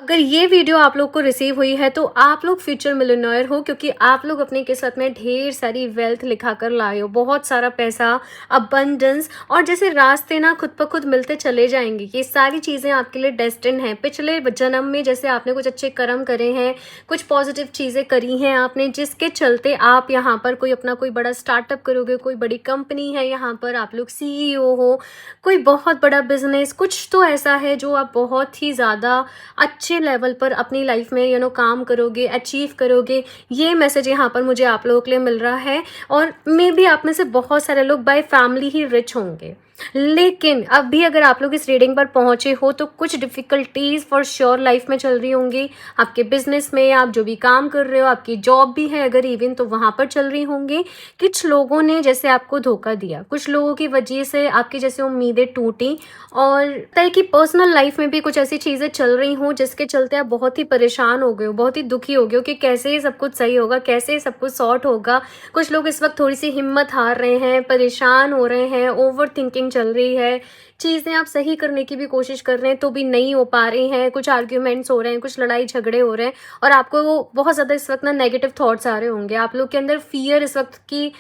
अगर ये वीडियो आप लोग को रिसीव हुई है तो आप लोग फ्यूचर मिलियनेयर हो, क्योंकि आप लोग अपनी किस्मत में ढेर सारी वेल्थ लिखा कर लाए हो, बहुत सारा पैसा, अबंडेंस, और जैसे रास्ते ना खुद ब खुद मिलते चले जाएंगे। ये सारी चीज़ें आपके लिए डेस्टिन हैं। पिछले जन्म में जैसे आपने कुछ अच्छे कर्म करे हैं, कुछ पॉजिटिव चीज़ें करी हैं आपने, जिसके चलते आप यहाँ पर कोई अपना कोई बड़ा स्टार्टअप करोगे, कोई बड़ी कंपनी है, यहाँ पर आप लोग CEO हो, कोई बहुत बड़ा बिजनेस, कुछ तो ऐसा है जो आप बहुत ही ज़्यादा अच्छे लेवल पर अपनी लाइफ में काम करोगे, अचीव करोगे। ये मैसेज यहाँ पर मुझे आप लोगों के लिए मिल रहा है। और मे बी आप में से बहुत सारे लोग बाय फैमिली ही रिच होंगे, लेकिन अब भी अगर आप लोग इस रीडिंग पर पहुंचे हो तो कुछ डिफिकल्टीज फॉर श्योर लाइफ में चल रही होंगी। आपके बिजनेस में, आप जो भी काम कर रहे हो, आपकी जॉब भी है अगर इवन, तो वहां पर चल रही होंगी। कुछ लोगों ने जैसे आपको धोखा दिया, कुछ लोगों की वजह से आपकी जैसे उम्मीदें टूटी, और तय की पर्सनल लाइफ में भी कुछ ऐसी चीजें चल रही हों जिसके चलते आप बहुत ही परेशान हो गए हो, बहुत ही दुखी हो गए हो कि कैसे ये सब कुछ सही होगा, कैसे ये सब कुछ सॉर्ट होगा। कुछ लोग इस वक्त थोड़ी सी हिम्मत हार रहे हैं, परेशान हो रहे हैं, ओवर थिंकिंग चल रही है, चीज़ें आप सही करने की भी कोशिश कर रहे हैं तो भी नहीं हो पा रही हैं, कुछ आर्ग्यूमेंट्स हो रहे हैं, कुछ लड़ाई झगड़े हो रहे हैं, और आपको वो बहुत ज़्यादा इस वक्त ना नेगेटिव थॉट्स आ रहे होंगे। आप लोग के अंदर फियर इस वक्त की,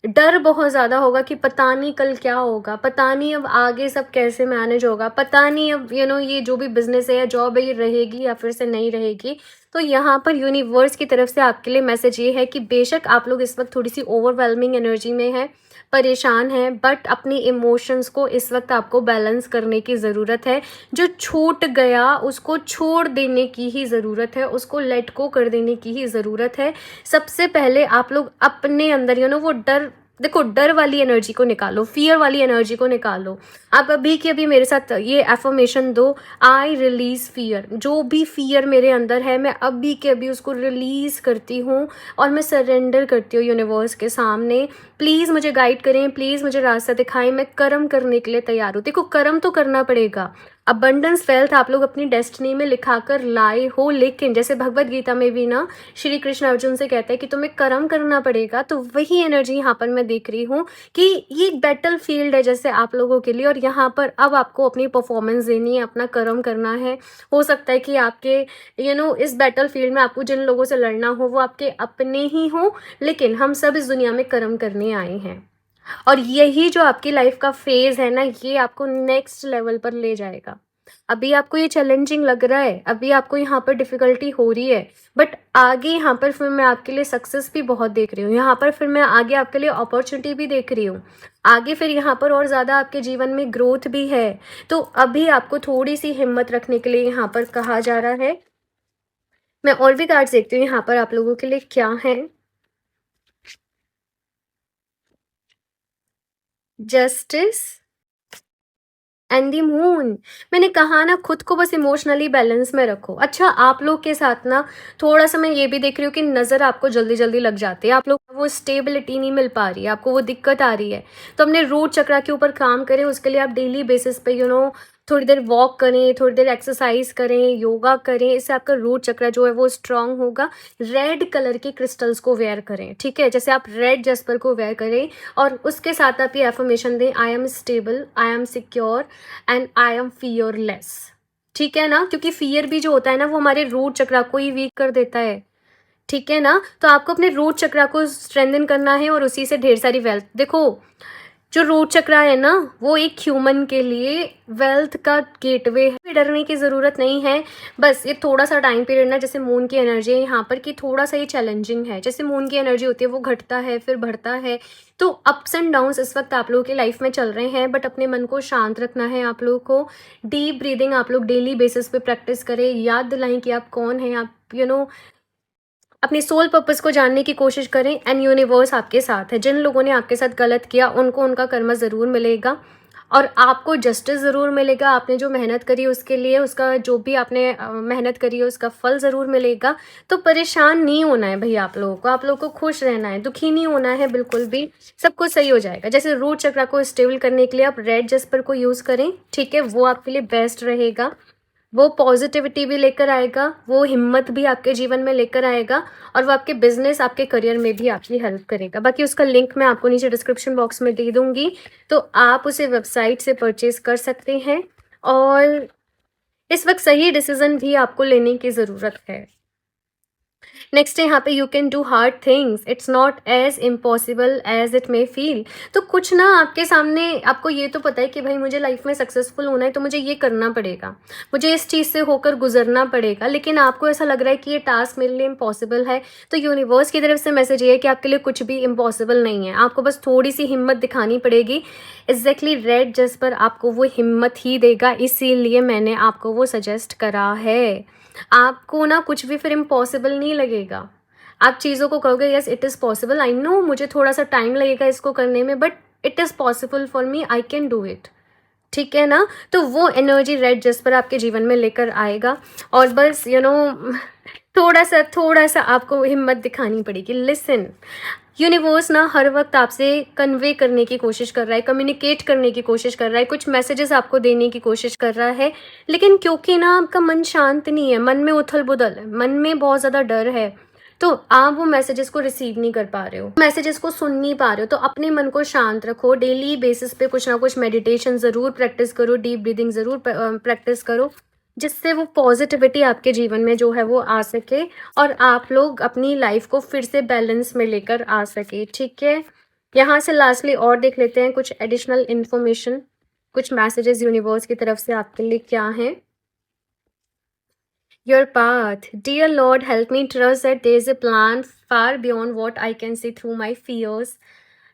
डर बहुत ज़्यादा होगा कि पता नहीं कल क्या होगा, पता नहीं अब आगे सब कैसे मैनेज होगा, पता नहीं अब ये जो भी बिजनेस है या जॉब है ये रहेगी या फिर से नहीं रहेगी। तो यहाँ पर यूनिवर्स की तरफ से आपके लिए मैसेज ये है कि बेशक आप लोग इस वक्त थोड़ी सी ओवरवेलमिंग एनर्जी में है, परेशान है, बट अपनी इमोशंस को इस वक्त आपको बैलेंस करने की ज़रूरत है। जो छूट गया उसको छोड़ देने की ही ज़रूरत है, उसको लेट गो कर देने की ही ज़रूरत है। सबसे पहले आप लोग अपने अंदर वो डर, देखो, डर वाली एनर्जी को निकालो, फियर वाली एनर्जी को निकालो। आप अभी के अभी मेरे साथ ये एफर्मेशन दो, आई रिलीज फियर। जो भी फियर मेरे अंदर है मैं अभी के अभी उसको रिलीज करती हूँ और मैं सरेंडर करती हूँ यूनिवर्स के सामने। प्लीज़ मुझे गाइड करें, प्लीज़ मुझे रास्ता दिखाएं, मैं कर्म करने के लिए तैयार हूँ। देखो, कर्म तो करना पड़ेगा। अबंडेंस वेल्थ आप लोग अपनी डेस्टिनी में लिखा कर लाए हो, लेकिन जैसे भगवत गीता में भी ना श्री कृष्ण अर्जुन से कहते हैं कि तुम्हें कर्म करना पड़ेगा। तो वही एनर्जी यहाँ पर मैं देख रही हूँ कि ये एक बैटल फील्ड है जैसे आप लोगों के लिए, और यहाँ पर अब आपको अपनी परफॉर्मेंस देनी है, अपना कर्म करना है। हो सकता है कि आपके इस बैटल फील्ड में आपको जिन लोगों से लड़ना हो वो आपके अपने ही हो, लेकिन हम सब इस दुनिया में कर्म करने आए हैं। और यही जो आपकी लाइफ का फेज है ना, ये आपको नेक्स्ट लेवल पर ले जाएगा। अभी आपको ये चैलेंजिंग लग रहा है, अभी आपको यहाँ पर डिफिकल्टी हो रही है, बट आगे यहाँ पर फिर मैं आपके लिए सक्सेस भी बहुत देख रही हूँ, यहाँ पर फिर मैं आगे आपके लिए अपॉर्चुनिटी भी देख रही हूँ, आगे फिर यहाँ पर और ज़्यादा आपके जीवन में ग्रोथ भी है। तो अभी आपको थोड़ी सी हिम्मत रखने के लिए यहाँ पर कहा जा रहा है। मैं और भी कार्ड्स देखती हूँ यहाँ पर आप लोगों के लिए क्या है। Justice and the moon. मैंने कहा ना, खुद को बस इमोशनली बैलेंस में रखो। अच्छा, आप लोग के साथ ना थोड़ा सा मैं ये भी देख रही हूँ कि नज़र आपको जल्दी जल्दी लग जाती है, आप लोग वो स्टेबिलिटी नहीं मिल पा रही है, आपको वो दिक्कत आ रही है। तो अपने रूट चक्रा के ऊपर काम करें, उसके लिए आप डेली बेसिस पे थोड़ी देर वॉक करें, थोड़ी देर एक्सरसाइज करें, योगा करें, इससे आपका रूट चक्रा जो है वो स्ट्रांग होगा। रेड कलर के क्रिस्टल्स को वेयर करें, ठीक है, जैसे आप रेड जस्पर को वेयर करें, और उसके साथ आप ये एफर्मेशन दें, I am stable, I am secure and I am fearless. ठीक है ना, क्योंकि फियर भी जो होता है ना वो हमारे रूट चक्रा को ही वीक कर देता है। ठीक है ना, तो आपको अपने रूट चक्रा को स्ट्रेंथन करना है और उसी से ढेर सारी वेल्थ। देखो, जो रूट चक्रा है ना वो एक ह्यूमन के लिए वेल्थ का गेटवे है। डरने की ज़रूरत नहीं है, बस ये थोड़ा सा टाइम पीरियड ना, जैसे मून की एनर्जी है यहाँ पर, कि थोड़ा सा ये चैलेंजिंग है। जैसे मून की एनर्जी होती है वो घटता है फिर बढ़ता है, तो अप्स एंड डाउन्स इस वक्त आप लोगों की लाइफ में चल रहे हैं, बट अपने मन को शांत रखना है आप लोगों को। डीप ब्रीदिंग आप लोग डेली बेसिस पे प्रैक्टिस करें, याद दिलाएं कि आप कौन हैं, आप अपने सोल पर्पस को जानने की कोशिश करें, एंड यूनिवर्स आपके साथ है। जिन लोगों ने आपके साथ गलत किया उनको उनका कर्म ज़रूर मिलेगा, और आपको जस्टिस ज़रूर मिलेगा। आपने जो मेहनत करी उसके लिए, उसका जो भी आपने मेहनत करी है उसका फल ज़रूर मिलेगा। तो परेशान नहीं होना है भाई, आप लोगों को खुश रहना है, दुखी नहीं होना है बिल्कुल भी, सब कुछ सही हो जाएगा। जैसे रूट चक्र को स्टेबल करने के लिए आप रेड जस्पर को यूज़ करें, ठीक है, वो आपके लिए बेस्ट रहेगा। वो पॉजिटिविटी भी लेकर आएगा, वो हिम्मत भी आपके जीवन में लेकर आएगा, और वो आपके बिजनेस, आपके करियर में भी आपकी हेल्प करेगा। बाकी उसका लिंक मैं आपको नीचे डिस्क्रिप्शन बॉक्स में दे दूंगी, तो आप उसे वेबसाइट से परचेज कर सकते हैं। और इस वक़्त सही डिसीज़न भी आपको लेने की ज़रूरत है। नेक्स्ट है यहाँ पे you can do hard things, it's not as impossible as it may feel. तो कुछ ना आपके सामने, आपको ये तो पता है कि भाई मुझे लाइफ में सक्सेसफुल होना है तो मुझे ये करना पड़ेगा, मुझे इस चीज़ से होकर गुजरना पड़ेगा, लेकिन आपको ऐसा लग रहा है कि ये टास्क मेरे लिए इम्पॉसिबल है। तो यूनिवर्स की तरफ से मैसेज ये है कि आपके लिए कुछ भी इम्पॉसिबल नहीं है, आपको बस थोड़ी सी हिम्मत दिखानी पड़ेगी। एग्जैक्टली रेड जस्ट पर आपको वो हिम्मत ही देगा, इसीलिए मैंने आपको वो सजेस्ट करा है। आपको ना कुछ भी फिर इम्पॉसिबल नहीं लगेगा। आप चीज़ों को कहोगे yes it is possible, I know मुझे थोड़ा-सा टाइम लगेगा इसको करने में, but it is possible for me, I can do it. ठीक है ना? तो वो एनर्जी रेड जस्ट पर आपके जीवन में लेकर आएगा, और बस थोड़ा-सा आपको हिम्मत दिखानी पड़ेगी। लिसन, यूनिवर्स ना हर वक्त आपसे कन्वे करने की कोशिश कर रहा है, कम्युनिकेट करने की कोशिश कर रहा है, कुछ मैसेजेस आपको देने की कोशिश कर रहा है, लेकिन क्योंकि ना आपका मन शांत नहीं है, मन में उथल-पुथल है, मन में बहुत ज़्यादा डर है, तो आप वो मैसेजेस को रिसीव नहीं कर पा रहे हो, मैसेजेस को सुन नहीं पा रहे हो। तो अपने मन को शांत रखो, डेली बेसिस पे कुछ ना कुछ मेडिटेशन ज़रूर प्रैक्टिस करो, डीप ब्रीदिंग ज़रूर प्रैक्टिस करो, जिससे वो पॉजिटिविटी आपके जीवन में जो है वो आ सके, और आप लोग अपनी लाइफ को फिर से बैलेंस में लेकर आ सके। ठीक है, यहाँ से लास्टली और देख लेते हैं कुछ एडिशनल इन्फॉर्मेशन, कुछ मैसेजेस यूनिवर्स की तरफ से आपके लिए क्या हैं। Your path. Dear Lord, help me trust that there is a plan far beyond what I can see through my fears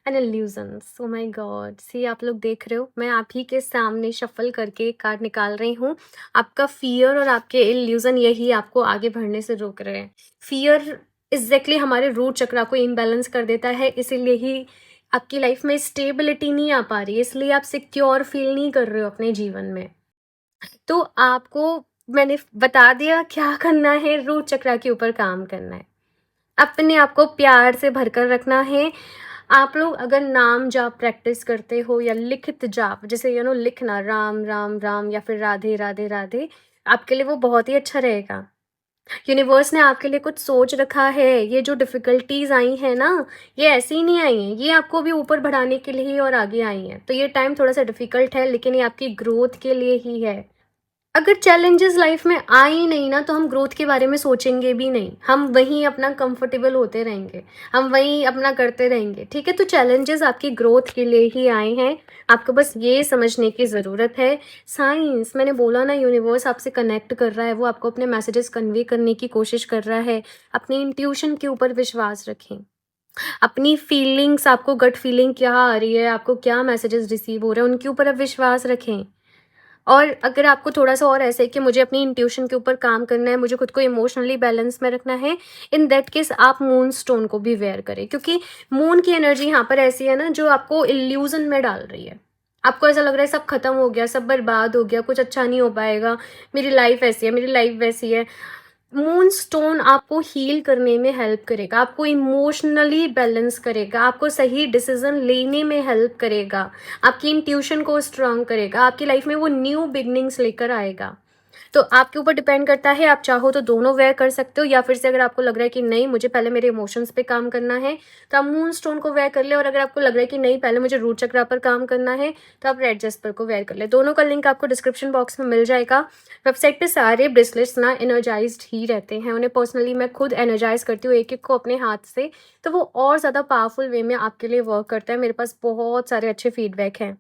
and illusions. Oh my God. See, आप लोग देख रहे हो, मैं आप ही के सामने शफल करके एक कार्ड निकाल रही हूँ। आपका फियर और आपके इल्यूजन यही आपको आगे बढ़ने से रोक रहे हैं। फियर एग्जैक्टली हमारे रूट चक्रा को इम्बैलेंस कर देता है, इसीलिए ही आपकी लाइफ में स्टेबिलिटी नहीं आ पा रही है, इसलिए आप सिक्योर फील नहीं कर रहे हो अपने जीवन में। तो आपको मैंने बता दिया क्या करना है, रूट चक्रा के ऊपर काम करना है, अपने आप को प्यार से भरकर रखना है। आप लोग अगर नाम जाप प्रैक्टिस करते हो या लिखित जाप, जैसे लिखना राम राम राम या फिर राधे राधे राधे, आपके लिए वो बहुत ही अच्छा रहेगा। यूनिवर्स ने आपके लिए कुछ सोच रखा है। ये जो डिफ़िकल्टीज़ आई हैं ना, ये ऐसे ही नहीं आई हैं, ये आपको भी ऊपर बढ़ाने के लिए ही और आगे आई हैं। तो ये टाइम थोड़ा-सा डिफ़िकल्ट है, लेकिन ये आपकी ग्रोथ के लिए ही है। अगर चैलेंजेस लाइफ में आए ही नहीं ना, तो हम ग्रोथ के बारे में सोचेंगे भी नहीं, हम वहीं अपना कंफर्टेबल होते रहेंगे, हम वहीं अपना करते रहेंगे। ठीक है, तो चैलेंजेस आपकी ग्रोथ के लिए ही आए हैं, आपको बस ये समझने की ज़रूरत है। साइंस, मैंने बोला ना, यूनिवर्स आपसे कनेक्ट कर रहा है, वो आपको अपने मैसेजेस कन्वे करने की कोशिश कर रहा है। अपनी इंट्यूशन के ऊपर विश्वास रखें, अपनी फीलिंग्स, आपको गट फीलिंग क्या आ रही है, आपको क्या मैसेजेस रिसीव हो रहे हैं, उनके ऊपर आप विश्वास रखें। और अगर आपको थोड़ा-सा और ऐसा है कि मुझे अपनी इंट्यूशन के ऊपर काम करना है, मुझे खुद को इमोशनली बैलेंस में रखना है, इन दैट केस आप मून स्टोन को भी वेयर करें, क्योंकि मून की एनर्जी यहाँ पर ऐसी है ना, जो आपको इल्यूज़न में डाल रही है। आपको ऐसा लग रहा है सब खत्म हो गया, सब बर्बाद हो गया, कुछ अच्छा नहीं हो पाएगा, मेरी लाइफ़ ऐसी है, मेरी लाइफ़ वैसी है। मून स्टोन आपको हील करने में हेल्प करेगा, आपको इमोशनली बैलेंस करेगा, आपको सही डिसीजन लेने में हेल्प करेगा, आपकी इंट्यूशन को स्ट्रांग करेगा, आपकी लाइफ में वो न्यू बिगनिंग्स लेकर आएगा। तो आपके ऊपर डिपेंड करता है, आप चाहो तो दोनों वेयर कर सकते हो, या फिर से अगर आपको लग रहा है कि नहीं मुझे पहले मेरे इमोशंस पे काम करना है, तो आप मून स्टोन को वेयर कर ले, और अगर आपको लग रहा है कि नहीं पहले मुझे रूट चक्रा पर काम करना है, तो आप रेड जस्पर को वेयर कर ले। दोनों का लिंक आपको डिस्क्रिप्शन बॉक्स में मिल जाएगा। वेबसाइट पे सारे ब्रेसलेट्स ना एनर्जाइज्ड ही रहते हैं, उन्हें पर्सनली मैं खुद एनर्जाइज करती हूँ एक एक को अपने हाथ से, तो वो और ज़्यादा पावरफुल वे में आपके लिए वर्क करता है। मेरे पास बहुत सारे अच्छे फीडबैक हैं।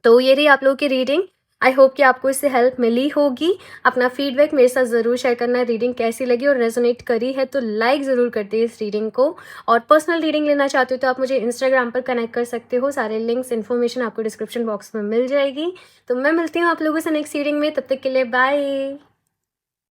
तो ये रही आप लोगों की रीडिंग। आई होप कि आपको इससे हेल्प मिली होगी। अपना फीडबैक मेरे साथ ज़रूर शेयर करना, रीडिंग कैसी लगी, और रेजोनेट करी है तो लाइक ज़रूर कर दिए इस रीडिंग को। और पर्सनल रीडिंग लेना चाहते हो तो आप मुझे इंस्टाग्राम पर कनेक्ट कर सकते हो, सारे लिंक्स इन्फॉर्मेशन आपको डिस्क्रिप्शन बॉक्स में मिल जाएगी। तो मैं मिलती हूँ आप लोगों से नेक्स्ट रीडिंग में, तब तक के लिए बाय।